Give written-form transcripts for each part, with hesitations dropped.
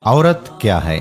औरत क्या है।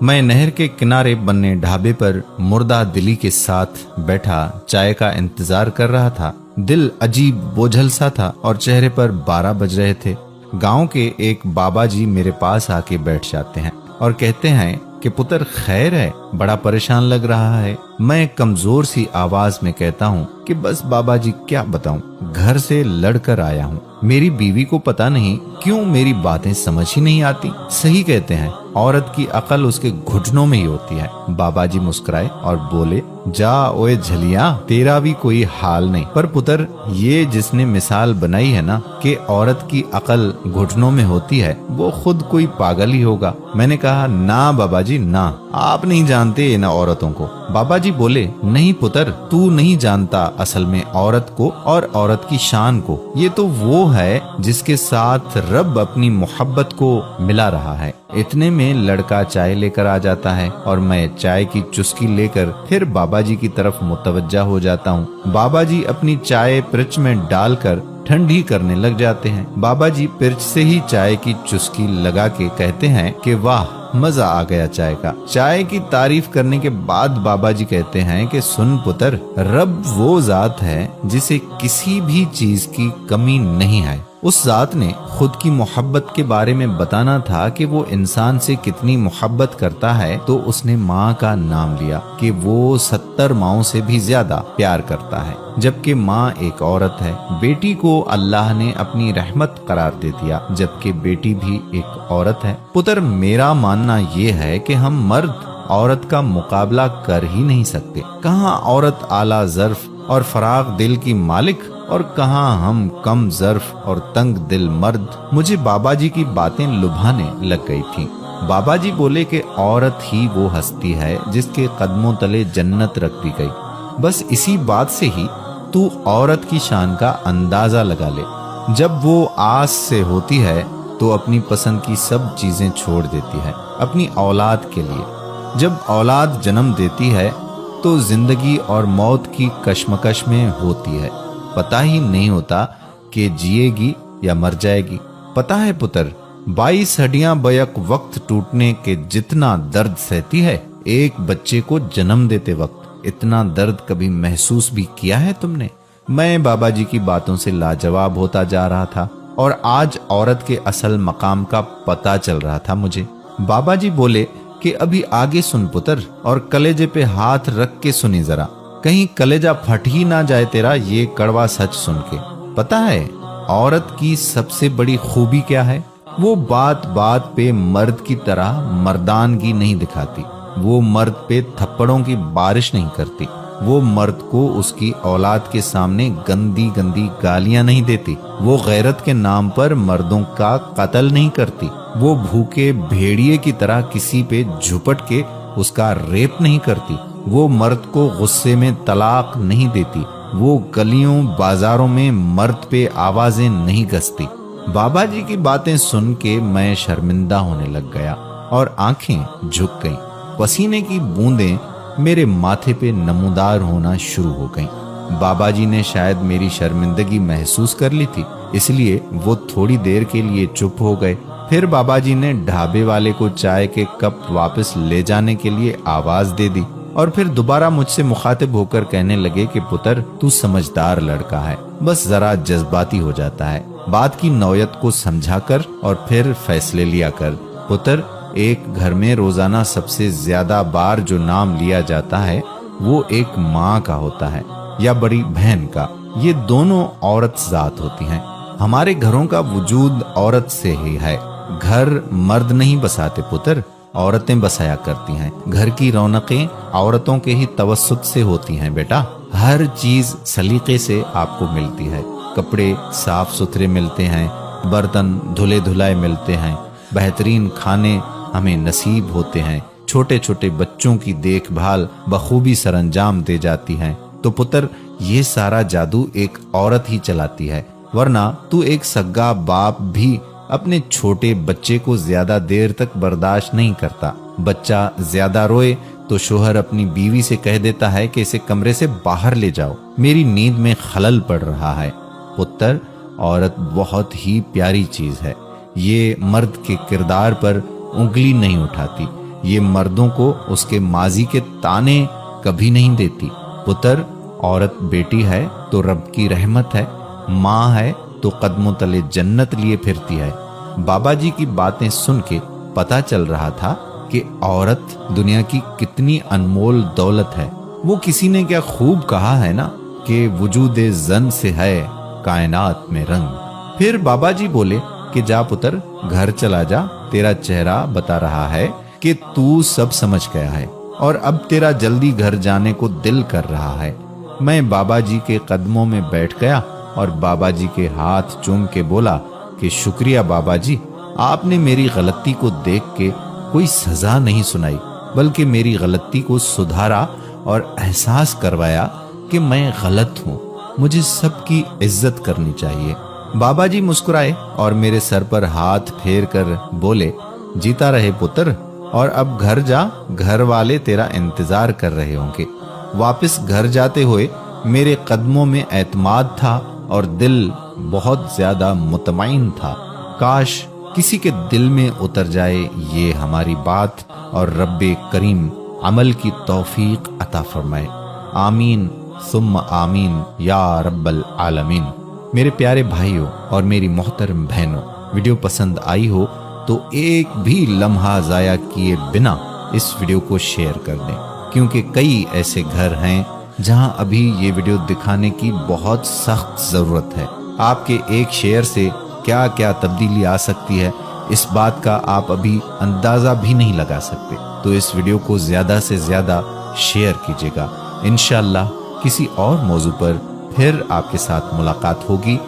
मैं नहर के किनारे बने ढाबे पर मुर्दा दिली के साथ बैठा चाय का इंतजार कर रहा था। दिल अजीब बोझल सा था और चेहरे पर 12 बज रहे थे। गांव के एक बाबा जी मेरे पास आके बैठ जाते हैं और कहते हैं कि पुत्र खैर है, बड़ा परेशान लग रहा है। मैं कमजोर सी आवाज में कहता हूँ कि बस बाबा जी क्या बताऊं, घर से लड़कर आया हूँ। मेरी बीवी को पता नहीं क्यों मेरी बातें समझ ही नहीं आती। सही कहते हैं, औरत की अकल उसके घुटनों में ही होती है। बाबा जी मुस्कुराए और बोले, जा ओए झलिया, तेरा भी कोई हाल नहीं। पर पुत्र, ये जिसने मिसाल बनाई है ना कि औरत की अकल घुटनों में होती है, वो खुद कोई पागल ही होगा। मैंने कहा, ना बाबा जी ना, आप नहीं जानते इन औरतों को। बाबा जी बोले, नहीं पुत्र, तू नहीं जानता असल में औरत को और औरत की शान को। ये तो वो है जिसके साथ रब अपनी मोहब्बत को मिला रहा है। इतने में लड़का चाय लेकर आ जाता है और मैं चाय की चुस्की लेकर फिर बाबा जी की तरफ मुतवज्जा हो जाता हूँ। बाबा जी अपनी चाय पिर्च में डालकर ठंडी करने लग जाते हैं। बाबा जी पिर्च से ही चाय की चुस्की लगा के कहते हैं कि वाह, मजा आ गया चाय का। चाय की तारीफ करने के बाद बाबा जी कहते हैं कि सुन पुत्र, रब वो जात है जिसे किसी भी चीज की कमी नहीं है। उस जात ने खुद की मोहब्बत के बारे में बताना था कि वो इंसान से कितनी मोहब्बत करता है, तो उसने माँ का नाम लिया कि वो 70 माँओं से भी ज्यादा प्यार करता है। जबकि माँ एक औरत है। बेटी को अल्लाह ने अपनी रहमत करार दे दिया, जबकि बेटी भी एक औरत है। पुत्र, मेरा मानना ये है कि हम मर्द औरत का मुकाबला कर ही नहीं सकते। कहाँ औरत आला ज़र्फ और फराग दिल की मालिक और कहाँ हम कम ज़र्फ और तंग दिल मर्द। मुझे बाबा जी की बातें लुभाने लग गई थी। बाबा जी बोले कि औरत ही वो हस्ती है जिसके कदमों तले जन्नत रख दी गई। बस इसी बात से ही तू औरत की शान का अंदाजा लगा ले। जब वो आस से होती है तो अपनी पसंद की सब चीजें छोड़ देती है अपनी औलाद के लिए। जब औलाद जन्म देती है तो जिंदगी और मौत की कश्मकश में होती है। पता ही नहीं होता कि जिएगी या मर जाएगी। पता है पुत्र, 22 हड्डियां बैक वक्त टूटने के जितना दर्द सहती है, एक बच्चे को जन्म देते वक्त इतना दर्द कभी महसूस भी किया है तुमने? मैं बाबा जी की बातों से लाजवाब होता जा रहा था और आज औरत के असल मकाम का पता चल रहा था मुझे। बाबा जी बोले कि अभी आगे सुन पुत्र, और कलेजे पे हाथ रख के सुनी जरा, कहीं कलेजा फट ही ना जाए तेरा ये कड़वा सच सुन के। पता है औरत की सबसे बड़ी खूबी क्या है? वो बात बात पे मर्द की तरह मर्दानगी नहीं दिखाती। वो मर्द पे थप्पड़ों की बारिश नहीं करती। वो मर्द को उसकी औलाद के सामने गंदी गंदी गालियां नहीं देती। वो गैरत के नाम पर मर्दों का कत्ल नहीं करती। वो भूखे भेड़िए की तरह किसी पे झुपट के उसका रेप नहीं करती। वो मर्द को गुस्से में तलाक नहीं देती। वो गलियों बाजारों में मर्द पे आवाजें नहीं कसती। बाबा जी की बातें सुन के मैं शर्मिंदा होने लग गया और आंखें झुक गईं। पसीने की बूंदें मेरे माथे पे नमूदार होना शुरू हो गईं। बाबा जी ने शायद मेरी शर्मिंदगी महसूस कर ली थी, इसलिए वो थोड़ी देर के लिए चुप हो गए। फिर बाबा जी ने ढाबे वाले को चाय के कप वापस ले जाने के लिए आवाज दे दी और फिर दोबारा मुझसे मुखातिब होकर कहने लगे कि पुत्र, तू समझदार लड़का है, बस जरा जज्बाती हो जाता है। बात की नौयत को समझा कर और फिर फैसले लिया कर। पुत्र, एक घर में रोजाना सबसे ज्यादा बार जो नाम लिया जाता है वो एक माँ का होता है या बड़ी बहन का। ये दोनों औरत जात होती हैं। हमारे घरों का वजूद औरत से ही है। घर मर्द नहीं बसाते पुत्र, औरतें बसाया करती हैं। घर की रौनकें औरतों के ही तवस्सुत से होती हैं बेटा। हर चीज सलीके से आपको मिलती है। कपड़े साफ सुथरे मिलते हैं, बर्तन धुले धुलाए मिलते हैं, बेहतरीन खाने हमें नसीब होते हैं, छोटे छोटे बच्चों की देखभाल बखूबी सरंजाम दे जाती है। तो पुत्र, ये सारा जादू एक औरत ही चलाती है, वरना तू एक सग्गा बाप भी अपने छोटे बच्चे को ज्यादा देर तक बर्दाश्त नहीं करता। बच्चा ज्यादा रोए तो शोहर अपनी बीवी से कह देता है कि इसे कमरे से बाहर ले जाओ, मेरी नींद में खलल पड़ रहा है। पुत्र, औरत बहुत ही प्यारी चीज है। ये मर्द के किरदार पर उंगली नहीं उठाती। ये मर्दों को उसके माजी के ताने कभी नहीं देती। पुत्र, औरत बेटी है तो रब की रहमत है, माँ है तो कदमों तले जन्नत लिए फिरती है। बाबा जी की बातें सुन के पता चल रहा था कि औरत दुनिया की कितनी अनमोल दौलत है। वो किसी ने क्या खूब कहा है ना कि वजूदे जन से है कायनात में रंग। फिर बाबा जी बोले कि जा पुत्र, घर चला जा, तेरा चेहरा बता रहा है कि तू सब समझ गया है और अब तेरा जल्दी घर जाने को दिल कर रहा है। मैं बाबा जी के कदमों में बैठ गया और बाबा जी के हाथ चूम के बोला कि शुक्रिया बाबा जी, आपने मेरी गलती को देख के कोई सजा नहीं सुनाई, बल्कि मेरी गलती को सुधारा और एहसास करवाया कि मैं गलत हूँ, मुझे सबकी इज्जत करनी चाहिए। बाबा जी मुस्कुराए और मेरे सर पर हाथ फेर कर बोले, जीता रहे पुत्र, और अब घर जा, घर वाले तेरा इंतजार कर रहे होंगे। वापस घर जाते हुए मेरे कदमों में एतमाद था और दिल बहुत ज्यादा मुतमईन था। काश किसी के दिल में उतर जाए ये हमारी बात और रब्बे करीम अमल की तौफीक अता फरमाए। आमीन सुम्मा आमीन या रब्बल आलमीन। मेरे प्यारे भाइयों और मेरी मोहतरम बहनों, वीडियो पसंद आई हो तो एक भी लम्हा जाया किए बिना इस वीडियो को शेयर कर दें, क्योंकि कई ऐसे घर हैं जहां अभी ये वीडियो दिखाने की बहुत सख्त जरूरत है। आपके एक शेयर से क्या क्या तब्दीली आ सकती है, इस बात का आप अभी अंदाजा भी नहीं लगा सकते। तो इस वीडियो को ज्यादा से ज्यादा शेयर कीजिएगा। इंशाअल्लाह किसी और मौजू पर फिर आपके साथ मुलाकात होगी।